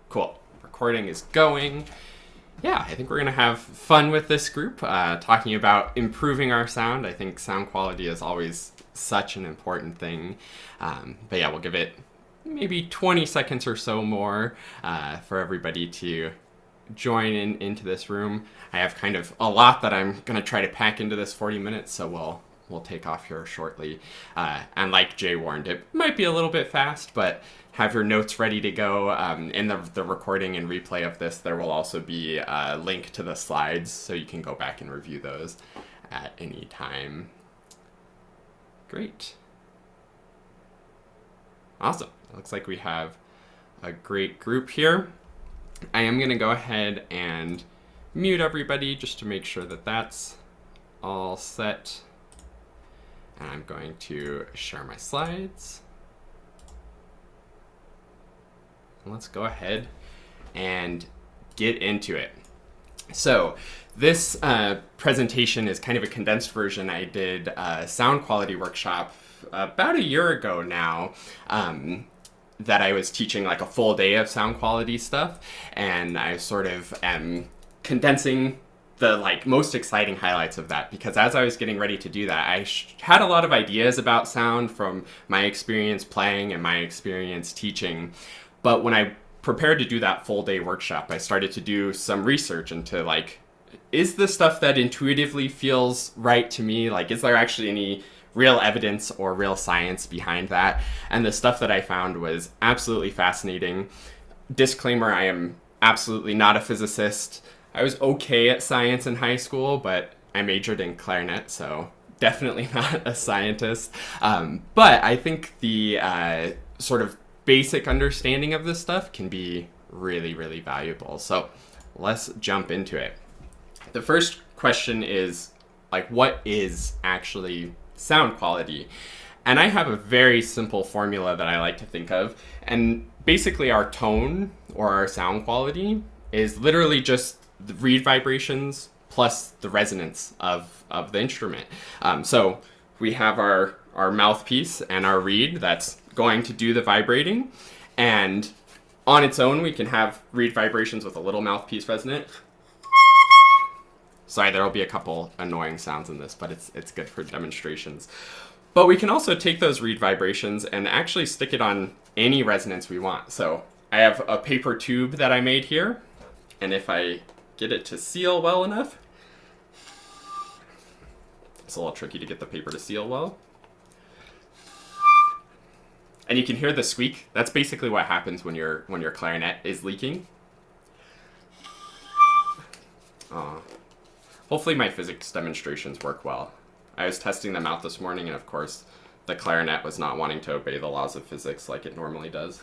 Cool. Recording is going. Yeah, I think we're going to have fun with this group, talking about improving our sound. I think sound quality is always such an important thing. But yeah, we'll give it maybe 20 seconds or so more for everybody to join into this room. I have kind of a lot that I'm going to try to pack into this 40 minutes, so we'll take off here shortly. And like Jay warned, it might be a little bit fast, but have your notes ready to go. In the recording and replay of this, there will also be a link to the slides, so you can go back and review those at any time. Great. Awesome. It looks like we have a great group here. I am going to go ahead and mute everybody just to make sure that that's all set. And I'm going to share my slides. Let's go ahead and get into it. So this presentation is kind of a condensed version. I did a sound quality workshop about a year ago now that I was teaching like a full day of sound quality stuff, and I sort of am condensing the most exciting highlights of that, because as I was getting ready to do that, I had a lot of ideas about sound from my experience playing and my experience teaching. But when I prepared to do that full day workshop, I started to do some research into is the stuff that intuitively feels right to me? Is there actually any real evidence or real science behind that? And the stuff that I found was absolutely fascinating. Disclaimer, I am absolutely not a physicist. I was okay at science in high school, but I majored in clarinet, so definitely not a scientist. But I think the sort of basic understanding of this stuff can be really, really valuable. So let's jump into it. The first question is, what is actually sound quality? And I have a very simple formula that I like to think of. And basically our tone or our sound quality is literally just the reed vibrations plus the resonance of the instrument. So we have our mouthpiece and our reed that's going to do the vibrating, and on its own we can have reed vibrations with a little mouthpiece resonant. Sorry, there will be a couple annoying sounds in this, but it's good for demonstrations. But we can also take those reed vibrations and actually stick it on any resonance we want. So I have a paper tube that I made here, and if I get it to seal well enough, it's a little tricky to get the paper to seal well. And you can hear the squeak. That's basically what happens when your clarinet is leaking. Hopefully my physics demonstrations work well. I was testing them out this morning, and of course the clarinet was not wanting to obey the laws of physics like it normally does.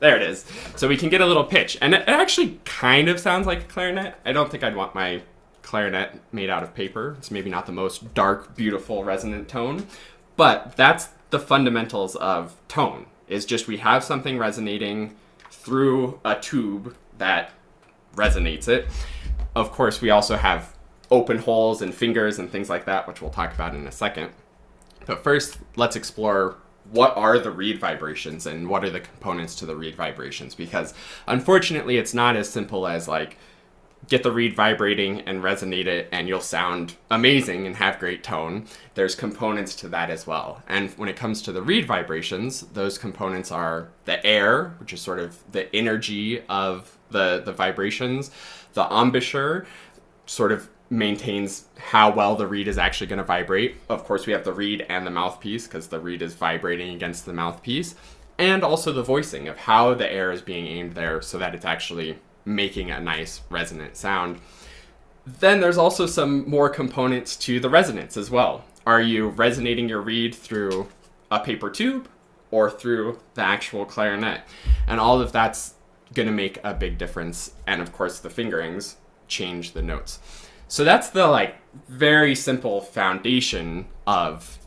There it is. So we can get a little pitch. And it actually kind of sounds like a clarinet. I don't think I'd want my clarinet made out of paper. It's maybe not the most dark, beautiful, resonant tone. But that's the fundamentals of tone, is just we have something resonating through a tube that resonates it. Of course, we also have open holes and fingers and things like that, which we'll talk about in a second. But first, let's explore what are the reed vibrations and what are the components to the reed vibrations, because unfortunately it's not as simple as get the reed vibrating and resonate it and you'll sound amazing and have great tone. There's components to that as well. And when it comes to the reed vibrations, those components are the air, which is sort of the energy of the vibrations. The embouchure sort of maintains how well the reed is actually going to vibrate. Of course, we have the reed and the mouthpiece because the reed is vibrating against the mouthpiece. And also the voicing of how the air is being aimed there so that it's actually making a nice resonant sound. Then there's also some more components to the resonance as well. Are you resonating your reed through a paper tube or through the actual clarinet? And all of that's going to make a big difference. And of course, the fingerings change the notes. So that's the very simple foundation of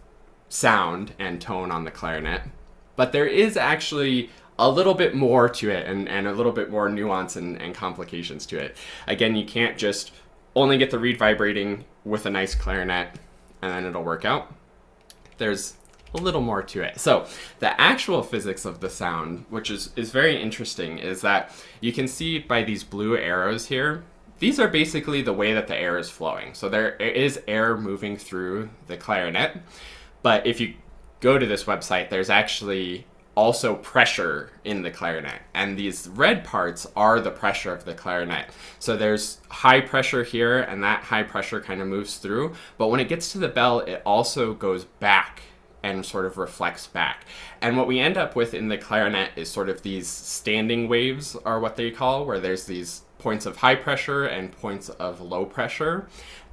sound and tone on the clarinet. But there is actually a little bit more to it and a little bit more nuance and complications to it. Again, you can't just only get the reed vibrating with a nice clarinet and then it'll work out. There's a little more to it. So the actual physics of the sound, which is very interesting, is that you can see by these blue arrows here, these are basically the way that the air is flowing. So there is air moving through the clarinet, but if you go to this website, there's actually also pressure in the clarinet, and these red parts are the pressure of the clarinet. So there's high pressure here, and that high pressure kind of moves through, but when it gets to the bell, it also goes back and sort of reflects back. And what we end up with in the clarinet is sort of these standing waves, are what they call, where there's these points of high pressure and points of low pressure.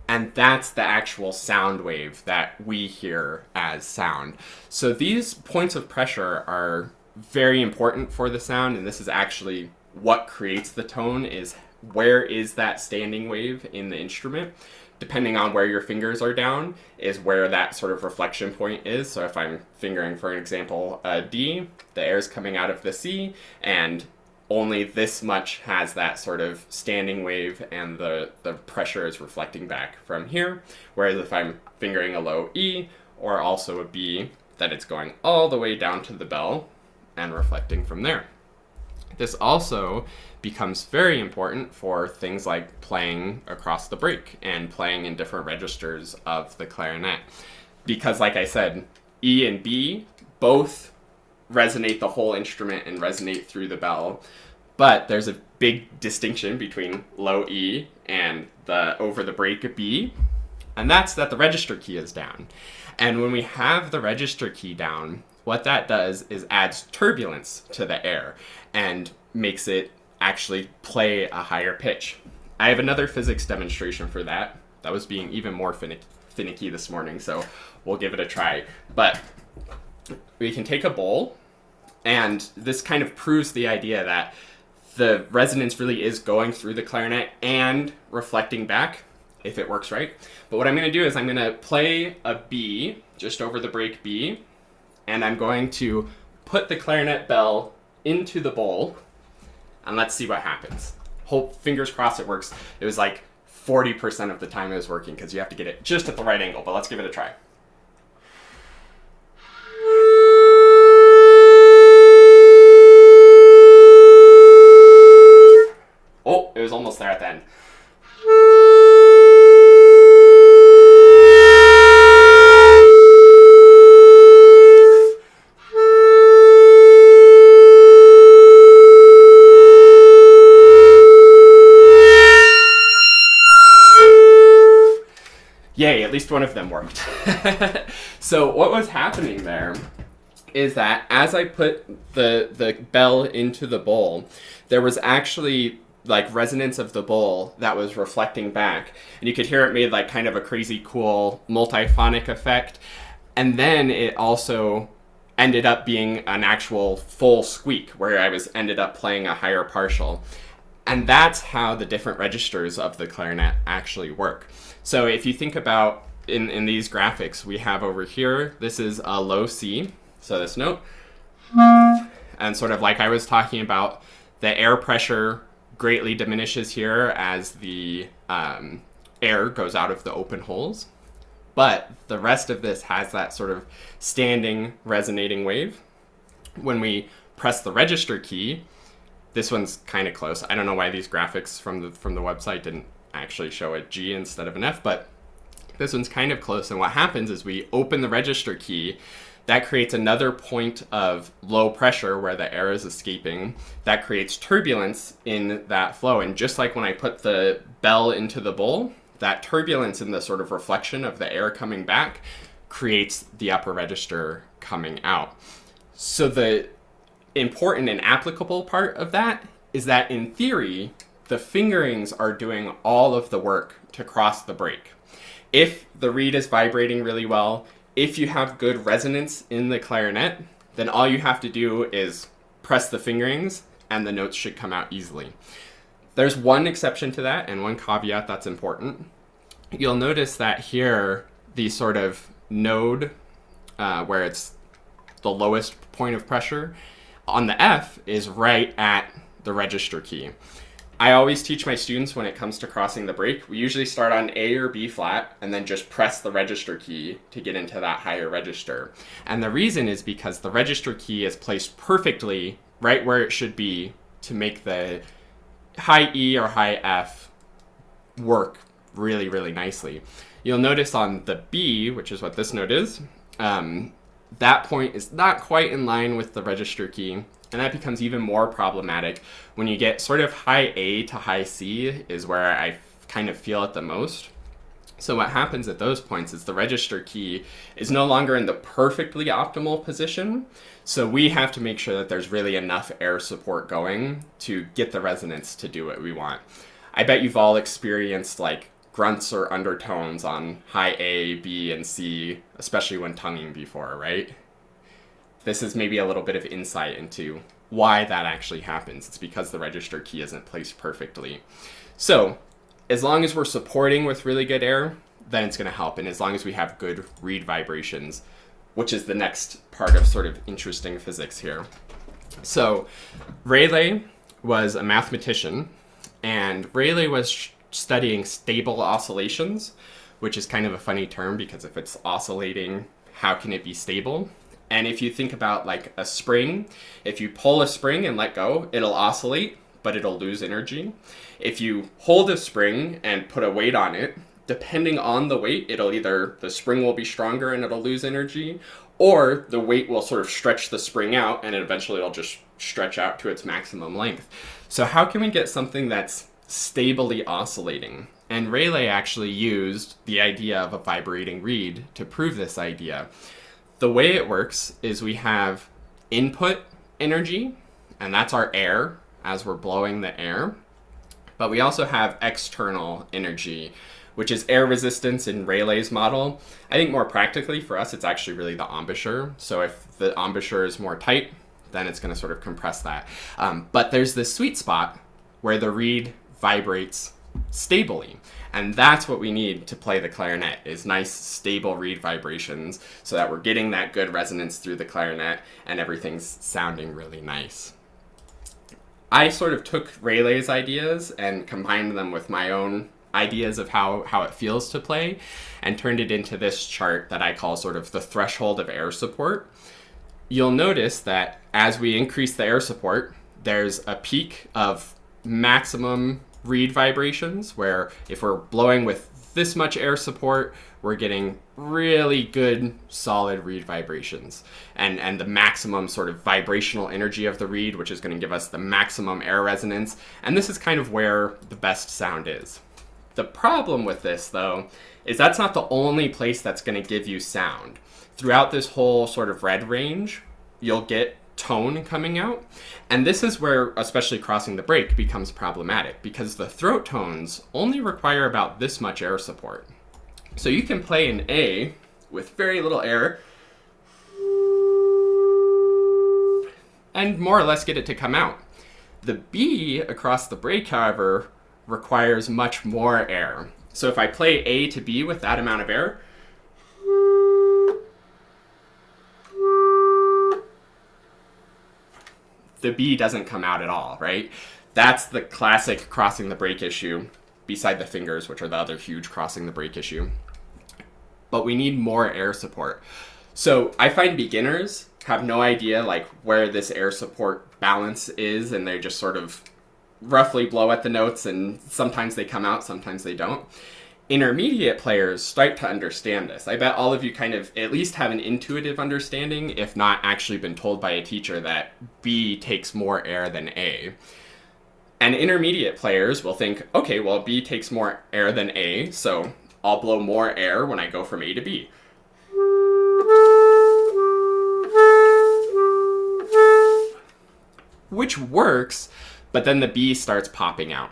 And that's the actual sound wave that we hear as sound. So these points of pressure are very important for the sound, and this is actually what creates the tone, is where is that standing wave in the instrument. Depending on where your fingers are down is where that sort of reflection point is. So if I'm fingering, for an example, a D, the air is coming out of the C, and only this much has that sort of standing wave, and the pressure is reflecting back from here. Whereas if I'm fingering a low E or also a B, then it's going all the way down to the bell and reflecting from there. This also becomes very important for things like playing across the break and playing in different registers of the clarinet. Because like I said, E and B both resonate the whole instrument and resonate through the bell, but there's a big distinction between low E and the over the break B, and that's that the register key is down. And when we have the register key down, what that does is adds turbulence to the air and makes it actually play a higher pitch. I have another physics demonstration for that. That was being even more finicky this morning, so we'll give it a try. But we can take a bowl, and this kind of proves the idea that the resonance really is going through the clarinet and reflecting back, if it works right. But what I'm going to do is I'm going to play a B just over the break B, and I'm going to put the clarinet bell into the bowl, and let's see what happens. Hope, fingers crossed it works. It was like 40% of the time it was working, because you have to get it just at the right angle, but let's give it a try. Oh, it was almost there at the end. Yay, at least one of them worked. So what was happening there is that as I put the bell into the bowl, there was actually like resonance of the bowl that was reflecting back, and you could hear it made like kind of a crazy cool multiphonic effect. And then it also ended up being an actual full squeak where I ended up playing a higher partial. And that's how the different registers of the clarinet actually work. So if you think about in these graphics we have over here, this is a low C, so this note, and sort of like I was talking about, the air pressure greatly diminishes here as the air goes out of the open holes, but the rest of this has that sort of standing resonating wave. When we press the register key, this one's kind of close. I don't know why these graphics from the website didn't actually show a G instead of an F, but this one's kind of close. And what happens is we open the register key, that creates another point of low pressure where the air is escaping. That creates turbulence in that flow. And just like when I put the bell into the bowl, that turbulence in the sort of reflection of the air coming back creates the upper register coming out. So the important and applicable part of that is that in theory, the fingerings are doing all of the work to cross the break. If the reed is vibrating really well, if you have good resonance in the clarinet, then all you have to do is press the fingerings and the notes should come out easily. There's one exception to that and one caveat that's important. You'll notice that here, the sort of node where it's the lowest point of pressure on the F is right at the register key. I always teach my students when it comes to crossing the break, we usually start on A or B flat and then just press the register key to get into that higher register. And the reason is because the register key is placed perfectly right where it should be to make the high E or high F work really, really nicely. You'll notice on the B, which is what this note is, that point is not quite in line with the register key, and that becomes even more problematic when you get sort of high A to high C is where I kind of feel it the most. So what happens at those points is the register key is no longer in the perfectly optimal position, so we have to make sure that there's really enough air support going to get the resonance to do what we want. I bet you've all experienced like grunts or undertones on high A, B, and C, especially when tonguing before, right? This is maybe a little bit of insight into why that actually happens. It's because the register key isn't placed perfectly. So as long as we're supporting with really good air, then it's going to help. And as long as we have good reed vibrations, which is the next part of sort of interesting physics here. So Rayleigh was a mathematician, and Rayleigh was studying stable oscillations, which is kind of a funny term because if it's oscillating, how can it be stable? And if you think about like a spring, if you pull a spring and let go, it'll oscillate, but it'll lose energy. If you hold a spring and put a weight on it, depending on the weight, it'll either, the spring will be stronger and it'll lose energy, or the weight will sort of stretch the spring out and eventually it'll just stretch out to its maximum length. So how can we get something that's stably oscillating? And Rayleigh actually used the idea of a vibrating reed to prove this idea. The way it works is we have input energy, and that's our air as we're blowing the air. But we also have external energy, which is air resistance in Rayleigh's model. I think more practically for us, it's actually really the embouchure. So if the embouchure is more tight, then it's going to sort of compress that. But there's this sweet spot where the reed vibrates stably. And that's what we need to play the clarinet, is nice, stable reed vibrations so that we're getting that good resonance through the clarinet and everything's sounding really nice. I sort of took Rayleigh's ideas and combined them with my own ideas of how it feels to play and turned it into this chart that I call sort of the threshold of air support. You'll notice that as we increase the air support, there's a peak of maximum reed vibrations, where if we're blowing with this much air support, we're getting really good solid reed vibrations and the maximum sort of vibrational energy of the reed, which is going to give us the maximum air resonance. And this is kind of where the best sound is. The problem with this, though, is that's not the only place that's going to give you sound. Throughout this whole sort of red range, you'll get tone coming out. And this is where, especially crossing the break, becomes problematic, because the throat tones only require about this much air support. So you can play an A with very little air and more or less get it to come out. The B across the break, however, requires much more air. So if I play A to B with that amount of air, the B doesn't come out at all, right? That's the classic crossing the break issue, beside the fingers, which are the other huge crossing the break issue. But we need more air support. So I find beginners have no idea like where this air support balance is, and they just sort of roughly blow at the notes, and sometimes they come out, sometimes they don't. Intermediate players start to understand this. I bet all of you kind of at least have an intuitive understanding, if not actually been told by a teacher, that B takes more air than A. And intermediate players will think, okay, well, B takes more air than A, so I'll blow more air when I go from A to B. Which works, but then the B starts popping out.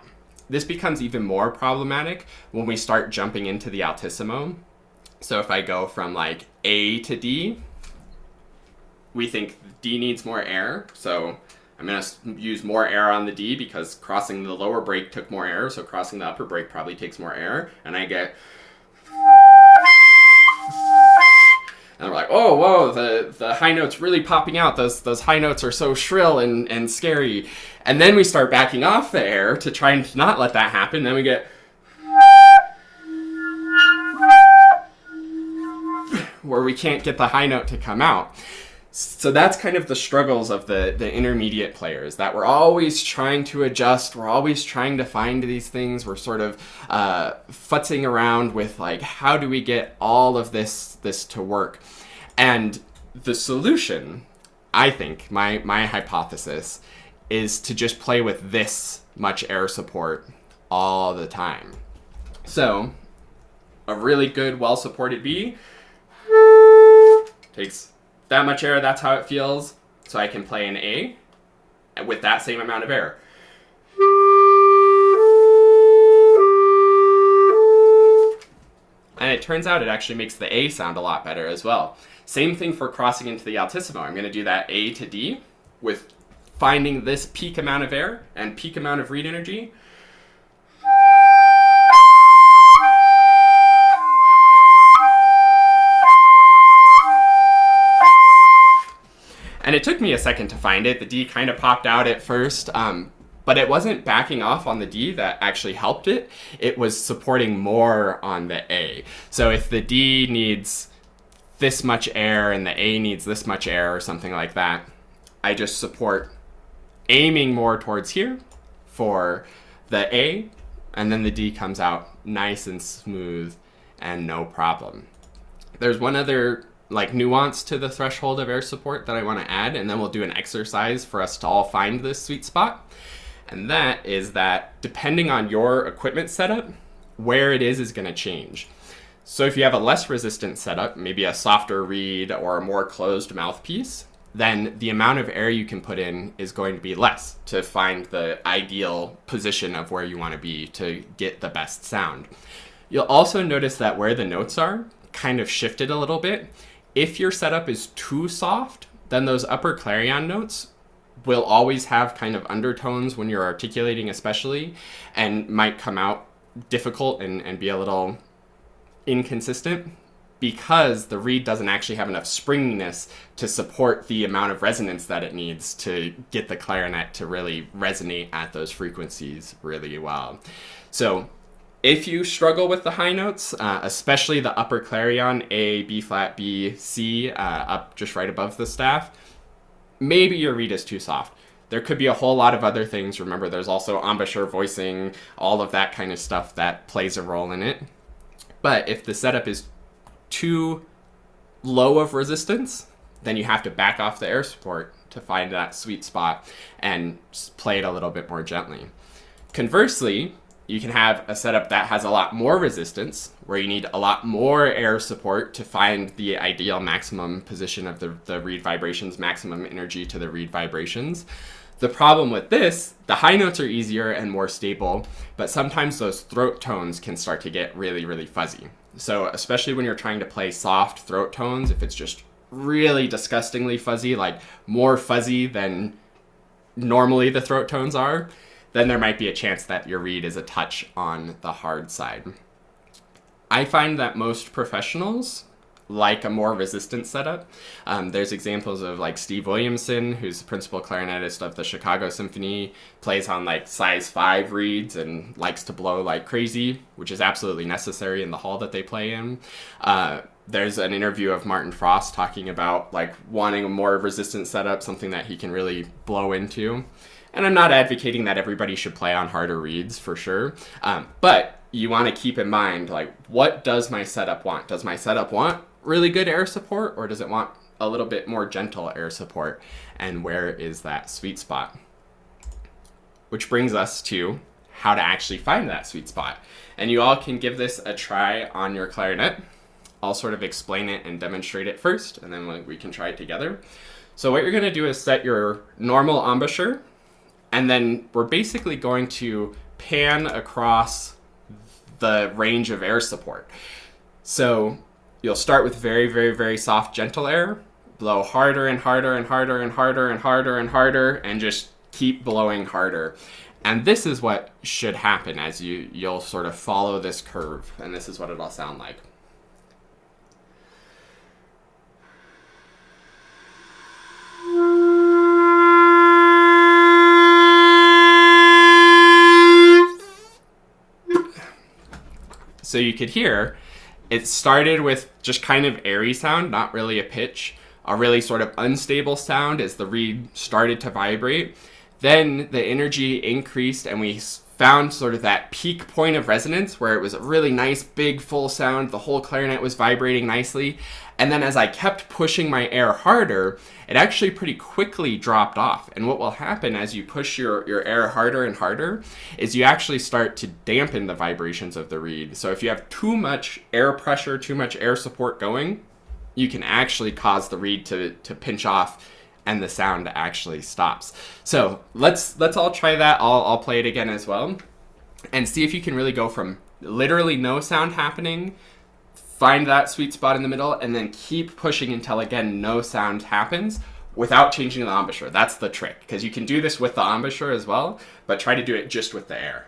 This becomes even more problematic when we start jumping into the altissimo. So if I go from like A to D, we think D needs more air. So I'm going to use more air on the D because crossing the lower break took more air. So crossing the upper break probably takes more air. And I get... And we're like, oh, whoa, the high notes really popping out. Those high notes are so shrill and scary. And then we start backing off the air to try and not let that happen. Then we get where we can't get the high note to come out. So that's kind of the struggles of the intermediate players, that we're always trying to adjust, we're always trying to find these things, we're sort of futzing around with like, how do we get all of this to work? And the solution, I think, my hypothesis, is to just play with this much air support all the time. So a really good, well-supported B takes that much air, that's how it feels, so I can play an A with that same amount of air. And it turns out it actually makes the A sound a lot better as well. Same thing for crossing into the altissimo. I'm going to do that A to D with finding this peak amount of air and peak amount of reed energy. And it took me a second to find it. The D kind of popped out at first, but it wasn't backing off on the D that actually helped it. It was supporting more on the A. So if the D needs this much air and the A needs this much air or something like that, I just support aiming more towards here for the A, and then the D comes out nice and smooth and no problem. There's one other like nuance to the threshold of air support that I want to add, and then we'll do an exercise for us to all find this sweet spot. And that is that depending on your equipment setup, where it is going to change. So if you have a less resistant setup, maybe a softer reed or a more closed mouthpiece, then the amount of air you can put in is going to be less to find the ideal position of where you want to be to get the best sound. You'll also notice that where the notes are kind of shifted a little bit. If your setup is too soft, then those upper clarion notes will always have kind of undertones when you're articulating especially, and might come out difficult and be a little inconsistent because the reed doesn't actually have enough springiness to support the amount of resonance that it needs to get the clarinet to really resonate at those frequencies really well. So if you struggle with the high notes, especially the upper clarion, A, B flat, B, C, up just right above the staff, maybe your reed is too soft. There could be a whole lot of other things. Remember, there's also embouchure voicing, all of that kind of stuff that plays a role in it. But if the setup is too low of resistance, then you have to back off the air support to find that sweet spot and play it a little bit more gently. Conversely, you can have a setup that has a lot more resistance, where you need a lot more air support to find the ideal maximum position of the reed vibrations, maximum energy to the reed vibrations. The problem with this, the high notes are easier and more stable, but sometimes those throat tones can start to get really, really fuzzy. So especially when you're trying to play soft throat tones, if it's just really disgustingly fuzzy, like more fuzzy than normally the throat tones are, then there might be a chance that your reed is a touch on the hard side. I find that most professionals like a more resistant setup. There's examples of like Steve Williamson, who's the principal clarinetist of the Chicago Symphony, plays on like size 5 reeds and likes to blow like crazy, which is absolutely necessary in the hall that they play in. There's an interview of Martin Frost talking about like wanting a more resistant setup, something that he can really blow into. And I'm not advocating that everybody should play on harder reeds for sure, but you want to keep in mind, like, what does my setup want? Does my setup want really good air support, or does it want a little bit more gentle air support? And where is that sweet spot? Which brings us to how to actually find that sweet spot. And you all can give this a try on your clarinet. I'll sort of explain it and demonstrate it first, and then we can try it together. So what you're going to do is set your normal embouchure, and then we're basically going to pan across the range of air support. So you'll start with very, very, very soft, gentle air, blow harder and harder and harder and harder and harder and harder, and just keep blowing harder. And this is what should happen as you'll sort of follow this curve, and this is what it'll sound like. So you could hear it started with just kind of airy sound, not really a pitch, a really sort of unstable sound as the reed started to vibrate. Then the energy increased and we found sort of that peak point of resonance where it was a really nice big full sound. The whole clarinet was vibrating nicely. And then as I kept pushing my air harder, it actually pretty quickly dropped off. And what will happen as you push your air harder and harder is you actually start to dampen the vibrations of the reed. So if you have too much air pressure, too much air support going, you can actually cause the reed to pinch off and the sound actually stops. So let's all try that. I'll play it again as well and see if you can really go from literally no sound happening, find that sweet spot in the middle, and then keep pushing until, again, no sound happens without changing the embouchure. That's the trick, because you can do this with the embouchure as well, but try to do it just with the air.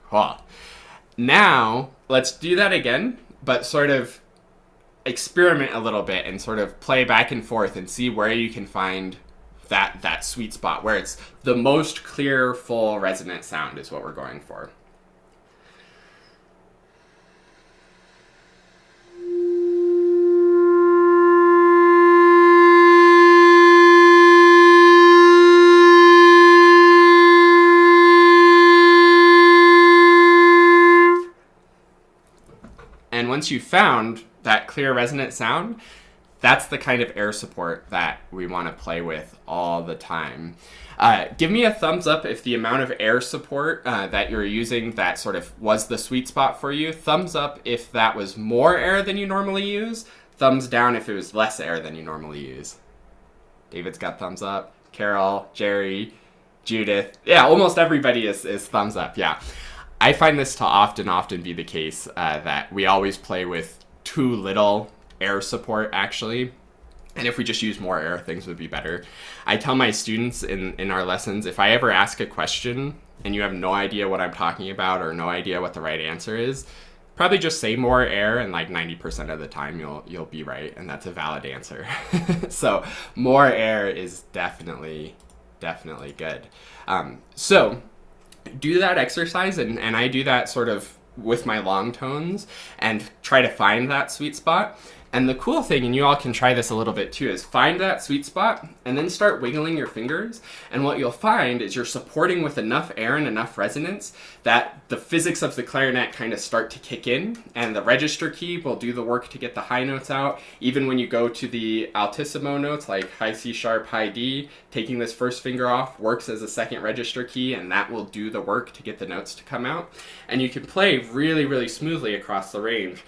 Cool. Now, let's do that again, but sort of experiment a little bit and sort of play back and forth and see where you can find that sweet spot, where it's the most clear, full, resonant sound is what we're going for. And once you've found that clear resonant sound, that's the kind of air support that we want to play with all the time. Give me a thumbs up if the amount of air support that you're using that sort of was the sweet spot for you. Thumbs up if that was more air than you normally use. Thumbs down if it was less air than you normally use. David's got thumbs up. Carol, Jerry, Judith. Yeah, almost everybody is thumbs up, yeah. I find this to often be the case that we always play with too little air support, actually. And if we just use more air, things would be better. I tell my students in our lessons, if I ever ask a question and you have no idea what I'm talking about or no idea what the right answer is, probably just say more air, and like 90% of the time you'll be right, and that's a valid answer. So more air is definitely good. So do that exercise, and I do that sort of with my long tones and try to find that sweet spot. And the cool thing, and you all can try this a little bit too, is find that sweet spot and then start wiggling your fingers. And what you'll find is you're supporting with enough air and enough resonance that the physics of the clarinet kind of start to kick in, and the register key will do the work to get the high notes out. Even when you go to the altissimo notes like high C sharp, high D, taking this first finger off works as a second register key, and that will do the work to get the notes to come out. And you can play really smoothly across the range.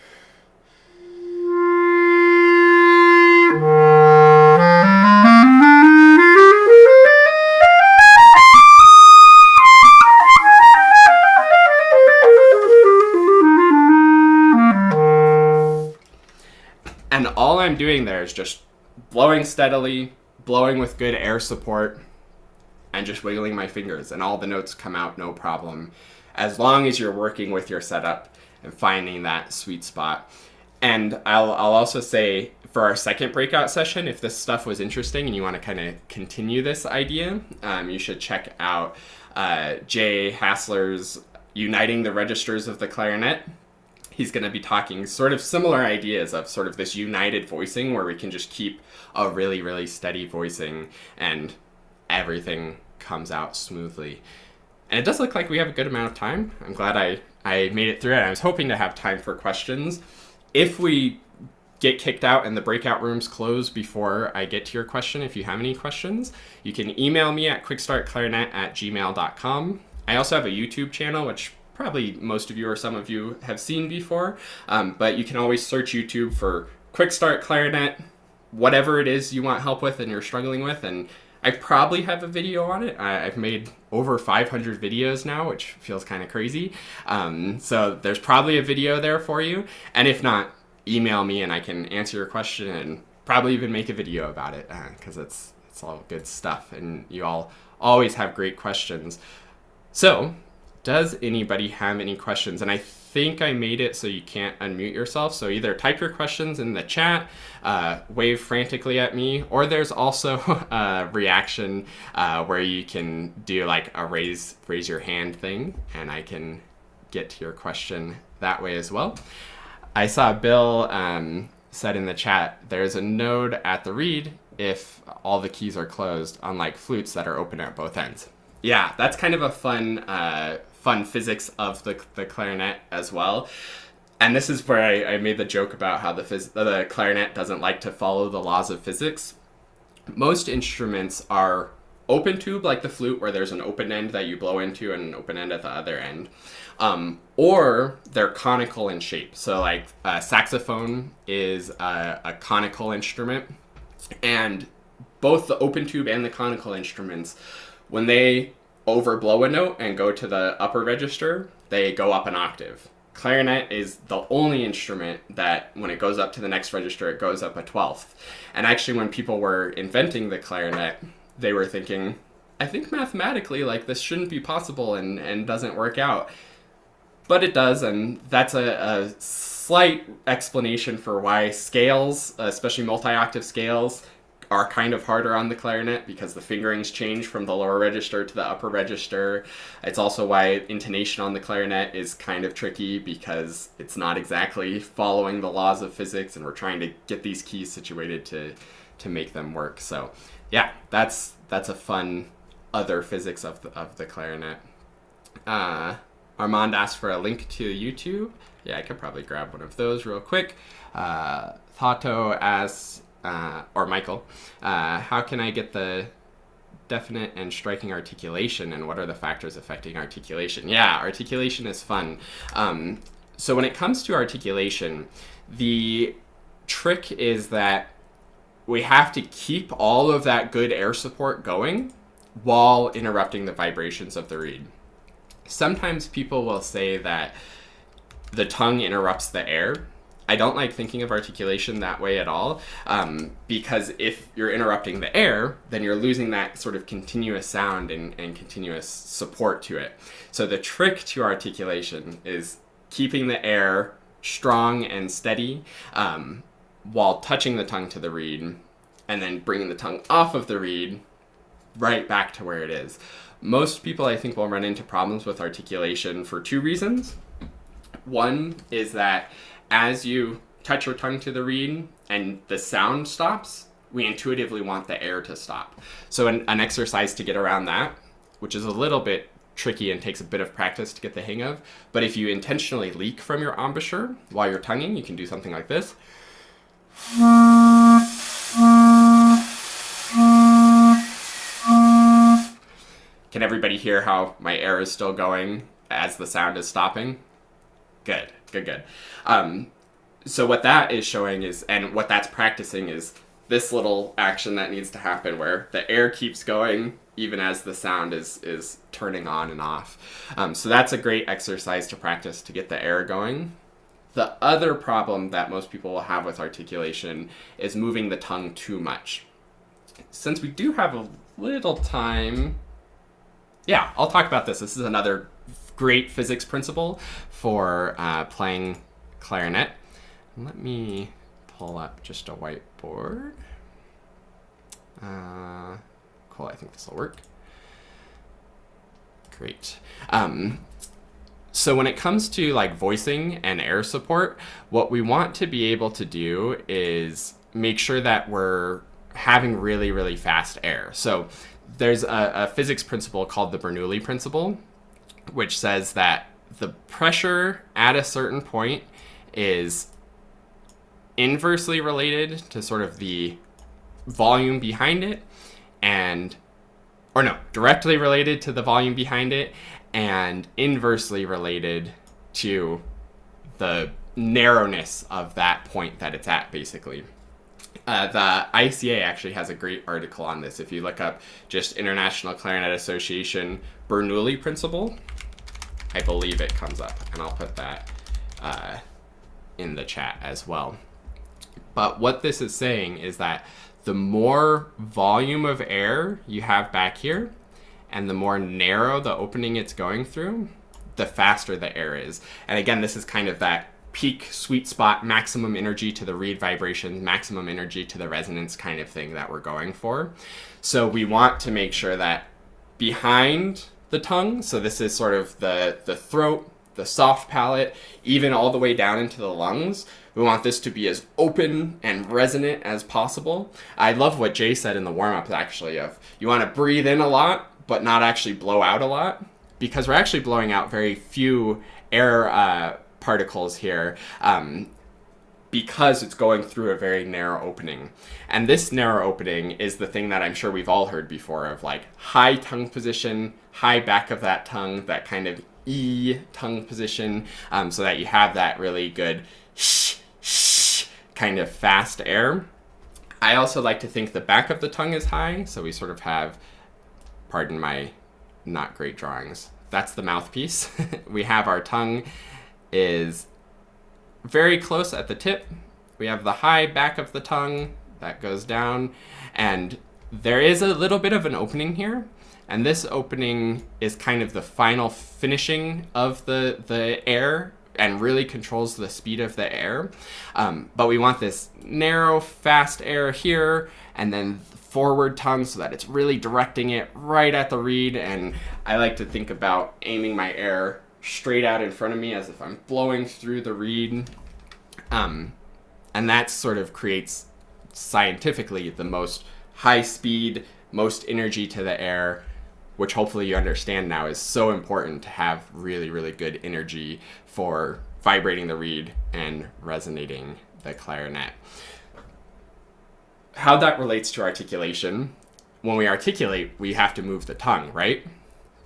And all I'm doing there is just blowing steadily, blowing with good air support, and just wiggling my fingers, and all the notes come out no problem, as long as you're working with your setup and finding that sweet spot. And I'll also say, for our second breakout session, if this stuff was interesting and you want to kind of continue this idea, you should check out Jay Hassler's Uniting the Registers of the Clarinet. He's going to be talking sort of similar ideas of sort of this united voicing where we can just keep a really steady voicing and everything comes out smoothly. And it does look like we have a good amount of time. I'm glad I made it through it. I was hoping to have time for questions. If we get kicked out and the breakout rooms close before I get to your question, if you have any questions, you can email me at quickstartclarinet@gmail.com. I also have a YouTube channel, which probably most of you or some of you have seen before, but you can always search YouTube for Quick Start Clarinet, whatever it is you want help with and you're struggling with, and I probably have a video on it. I've made over 500 videos now, which feels kind of crazy. So there's probably a video there for you, and if not, email me and I can answer your question and probably even make a video about it, because it's all good stuff, and you all always have great questions. So, does anybody have any questions? And I think I made it so you can't unmute yourself. So either type your questions in the chat, wave frantically at me, or there's also a reaction where you can do like a raise your hand thing, and I can get to your question that way as well. I saw Bill said in the chat, there's a node at the reed if all the keys are closed, unlike flutes that are open at both ends. Yeah, that's kind of a fun physics of the clarinet as well. And this is where I made the joke about how the clarinet doesn't like to follow the laws of physics. Most instruments are open tube, like the flute, where there's an open end that you blow into and an open end at the other end. Or they're conical in shape. So like saxophone is a conical instrument. And both the open tube and the conical instruments, when they overblow a note and go to the upper register, they go up an octave. Clarinet is the only instrument that when it goes up to the next register, it goes up a 12th. And actually when people were inventing the clarinet, they were thinking, I think mathematically, like, this shouldn't be possible and doesn't work out. But it does, and that's a slight explanation for why scales, especially multi-octave scales, are kind of harder on the clarinet because the fingerings change from the lower register to the upper register. It's also why intonation on the clarinet is kind of tricky because it's not exactly following the laws of physics, and we're trying to get these keys situated to make them work. So yeah, that's a fun other physics of the clarinet. Armand asked for a link to YouTube. Yeah, I could probably grab one of those real quick. Thato asks, or Michael, how can I get the definite and striking articulation, and what are the factors affecting articulation? Yeah, articulation is fun. So when it comes to articulation, the trick is that we have to keep all of that good air support going while interrupting the vibrations of the reed. Sometimes people will say that the tongue interrupts the air. I don't like thinking of articulation that way at all, because if you're interrupting the air, then you're losing that sort of continuous sound and continuous support to it. So the trick to articulation is keeping the air strong and steady while touching the tongue to the reed, and then bringing the tongue off of the reed right back to where it is. Most people, I think, will run into problems with articulation for two reasons. One is that as you touch your tongue to the reed and the sound stops, we intuitively want the air to stop. So an exercise to get around that, which is a little bit tricky and takes a bit of practice to get the hang of, but if you intentionally leak from your embouchure while you're tonguing, you can do something like this. Can everybody hear how my air is still going as the sound is stopping? Good. So what that is showing is, and what that's practicing is this little action that needs to happen where the air keeps going even as the sound is turning on and off. So that's a great exercise to practice to get the air going. The other problem that most people will have with articulation is moving the tongue too much. Since we do have a little time, yeah, I'll talk about this. This is another great physics principle for playing clarinet. Let me pull up just a whiteboard. Cool, I think this will work. Great. So when it comes to like voicing and air support, what we want to be able to do is make sure that we're having really, really fast air. So there's a physics principle called the Bernoulli principle, which says that the pressure at a certain point is inversely related to sort of the volume behind it, directly related to the volume behind it, and inversely related to the narrowness of that point that it's at, basically. The ICA actually has a great article on this. If you look up just International Clarinet Association Bernoulli principle, I believe it comes up, and I'll put that in the chat as well. But what this is saying is that the more volume of air you have back here, and the more narrow the opening it's going through, the faster the air is. And again, this is kind of that peak sweet spot, maximum energy to the reed vibration, maximum energy to the resonance kind of thing that we're going for. So we want to make sure that behind the tongue, so this is sort of the throat, the soft palate, even all the way down into the lungs, we want this to be as open and resonant as possible. I love what Jay said in the warm-up, actually, of you want to breathe in a lot, but not actually blow out a lot, because we're actually blowing out very few air particles here, because it's going through a very narrow opening. And this narrow opening is the thing that I'm sure we've all heard before of, like, high tongue position, high back of that tongue, that kind of E tongue position, so that you have that really good kind of fast air. I also like to think the back of the tongue is high, so we sort of have, pardon my not great drawings, that's the mouthpiece. We have our tongue is very close at the tip. We have the high back of the tongue that goes down, and there is a little bit of an opening here, and this opening is kind of the final finishing of the air and really controls the speed of the air. But we want this narrow, fast air here, and then forward tongue so that it's really directing it right at the reed. And I like to think about aiming my air straight out in front of me as if I'm blowing through the reed. And that sort of creates scientifically the most high speed, most energy to the air, which hopefully you understand now is so important to have really, really good energy for vibrating the reed and resonating the clarinet. How that relates to articulation, when we articulate, we have to move the tongue, right?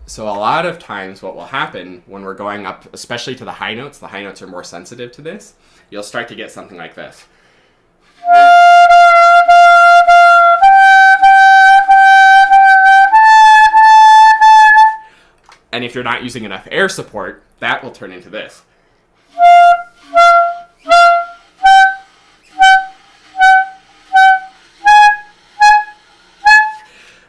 So a lot of times what will happen when we're going up, especially to the high notes are more sensitive to this, you'll start to get something like this. And if you're not using enough air support, that will turn into this.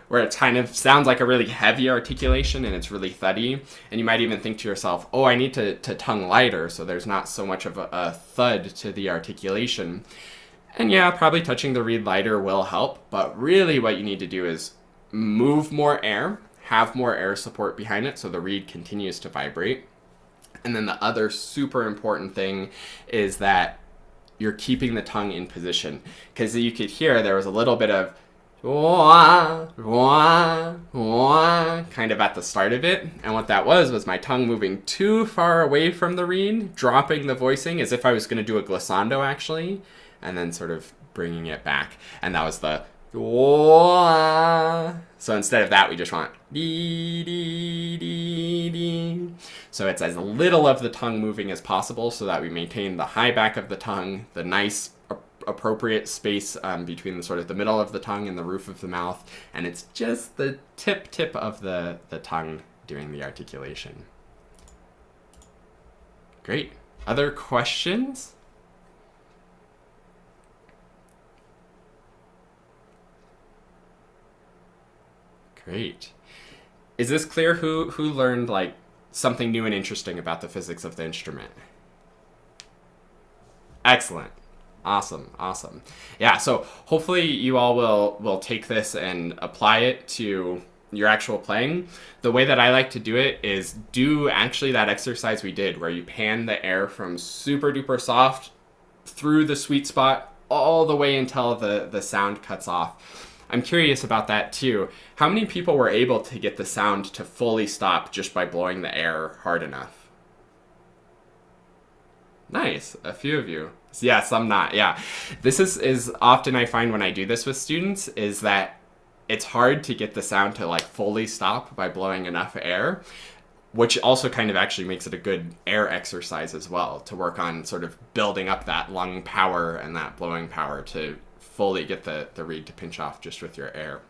Where it kind of sounds like a really heavy articulation and it's really thuddy. And you might even think to yourself, oh, I need to tongue lighter so there's not so much of a thud to the articulation. And yeah, probably touching the reed lighter will help, but really what you need to do is move more air, have more air support behind it so the reed continues to vibrate. And then the other super important thing is that you're keeping the tongue in position. Because you could hear there was a little bit of wah, wah, wah, kind of at the start of it. And what that was my tongue moving too far away from the reed, dropping the voicing as if I was going to do a glissando actually, and then sort of bringing it back. And that was the wah. So instead of that, we just want dee, dee, dee, dee. So it's as little of the tongue moving as possible so that we maintain the high back of the tongue, the nice appropriate space between the sort of the middle of the tongue and the roof of the mouth, and it's just the tip of the tongue doing the articulation. Great. Other questions? Great. Is this clear? Who learned like something new and interesting about the physics of the instrument? Excellent. Awesome. Yeah, so hopefully you all will take this and apply it to your actual playing. The way that I like to do it is do actually that exercise we did where you pan the air from super duper soft through the sweet spot all the way until the sound cuts off. I'm curious about that too. How many people were able to get the sound to fully stop just by blowing the air hard enough? Nice, a few of you. Yeah, some not, yeah. This is often I find when I do this with students is that it's hard to get the sound to like fully stop by blowing enough air, which also kind of actually makes it a good air exercise as well, to work on sort of building up that lung power and that blowing power to fully get the reed to pinch off just with your air.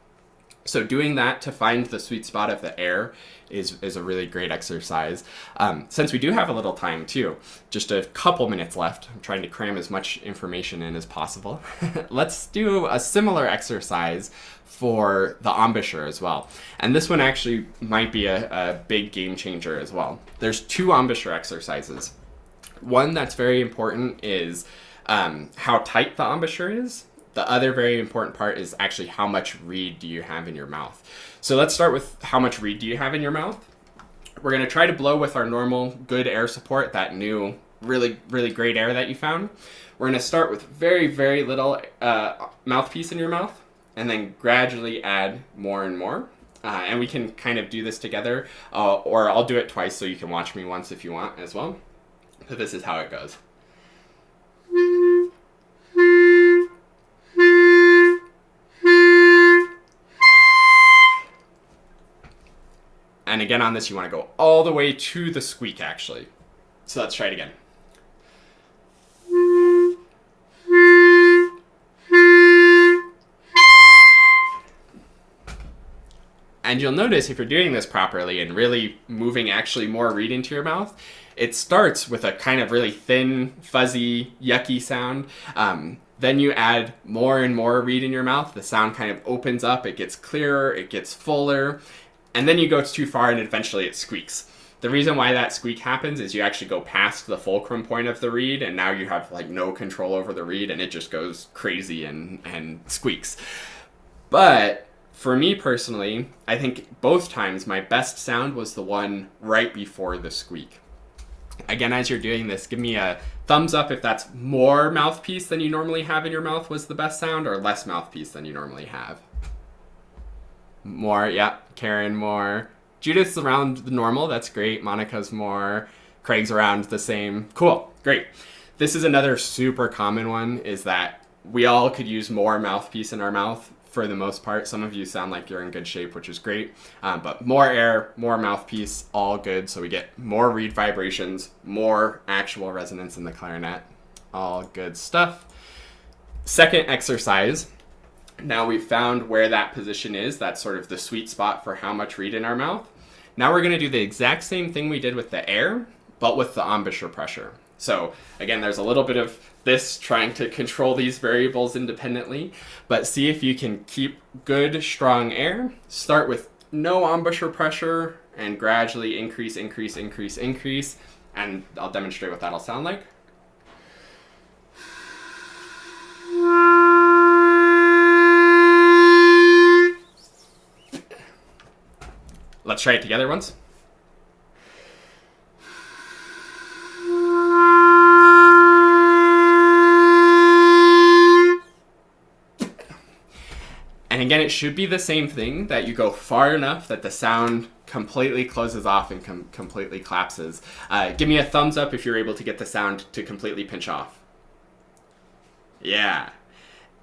So doing that to find the sweet spot of the air is a really great exercise. Since we do have a little time too, just a couple minutes left, I'm trying to cram as much information in as possible. Let's do a similar exercise for the embouchure as well. And this one actually might be a big game changer as well. There's two embouchure exercises. One that's very important is how tight the embouchure is. The other very important part is actually how much reed do you have in your mouth. So let's start with how much reed do you have in your mouth. We're going to try to blow with our normal good air support, that new really, really great air that you found. We're going to start with very, very little mouthpiece in your mouth and then gradually add more and more. And we can kind of do this together, or I'll do it twice so you can watch me once if you want as well. So this is how it goes. And again on this, you want to go all the way to the squeak, actually. So let's try it again. And you'll notice if you're doing this properly and really moving actually more reed into your mouth, it starts with a kind of really thin, fuzzy, yucky sound. Then you add more and more reed in your mouth. The sound kind of opens up, it gets clearer, it gets fuller. And then you go too far and eventually it squeaks. The reason why that squeak happens is you actually go past the fulcrum point of the reed and now you have like no control over the reed and it just goes crazy and squeaks. But for me personally, I think both times my best sound was the one right before the squeak. Again, as you're doing this, give me a thumbs up if that's more mouthpiece than you normally have in your mouth was the best sound, or less mouthpiece than you normally have. More, yeah. Karen, more. Judith's around the normal, that's great. Monica's more. Craig's around the same. Cool, great. This is another super common one, is that we all could use more mouthpiece in our mouth for the most part. Some of you sound like you're in good shape, which is great. But more air, more mouthpiece, all good. So we get more reed vibrations, more actual resonance in the clarinet. All good stuff. Second exercise. Now we've found where that position is. That's sort of the sweet spot for how much reed in our mouth. Now we're going to do the exact same thing we did with the air, but with the embouchure pressure. So again, there's a little bit of this trying to control these variables independently, but see if you can keep good, strong air. Start with no embouchure pressure and gradually increase, increase, increase, increase. And I'll demonstrate what that'll sound like. Let's try it together once. And again, it should be the same thing, that you go far enough that the sound completely closes off and completely collapses. Give me a thumbs up if you're able to get the sound to completely pinch off. Yeah.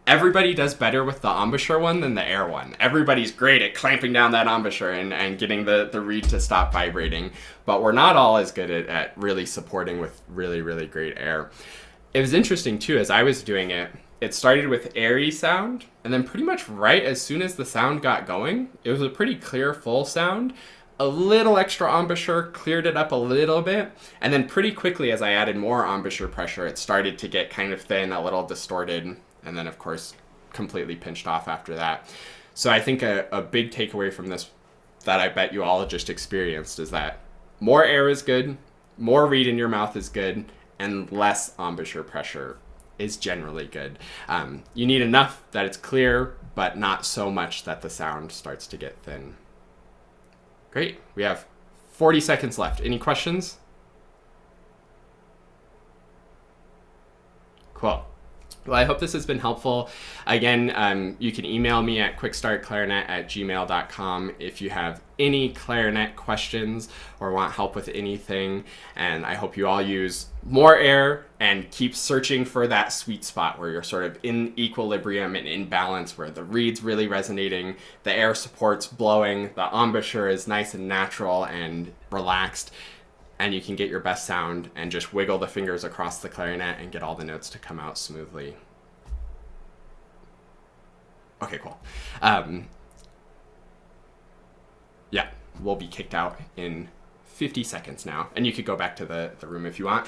Everybody does better with the embouchure one than the air one. Everybody's great at clamping down that embouchure and getting the reed to stop vibrating, but we're not all as good at really supporting with really, really great air. It was interesting too, as I was doing it, it started with airy sound, and then pretty much right as soon as the sound got going, it was a pretty clear, full sound. A little extra embouchure cleared it up a little bit, and then pretty quickly as I added more embouchure pressure, it started to get kind of thin, a little distorted, and then of course completely pinched off after that. So I think a big takeaway from this that I bet you all just experienced is that more air is good, more reed in your mouth is good, and less embouchure pressure is generally good. You need enough that it's clear, but not so much that the sound starts to get thin. Great, we have 40 seconds left. Any questions? Cool. Well, I hope this has been helpful. Again, you can email me at quickstartclarinet@gmail.com if you have any clarinet questions or want help with anything. And I hope you all use more air and keep searching for that sweet spot where you're sort of in equilibrium and in balance, where the reed's really resonating, the air support's blowing, the embouchure is nice and natural and relaxed, and you can get your best sound and just wiggle the fingers across the clarinet and get all the notes to come out smoothly. Okay, cool. Yeah, we'll be kicked out in 50 seconds now, and you could go back to the room if you want.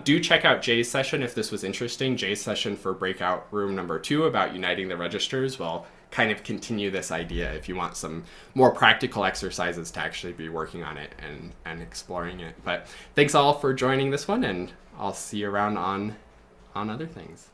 Do check out Jay's session if this was interesting. Jay's session for breakout room number 2 about uniting the registers will kind of continue this idea if you want some more practical exercises to actually be working on it and exploring it. But thanks all for joining this one, and I'll see you around on other things.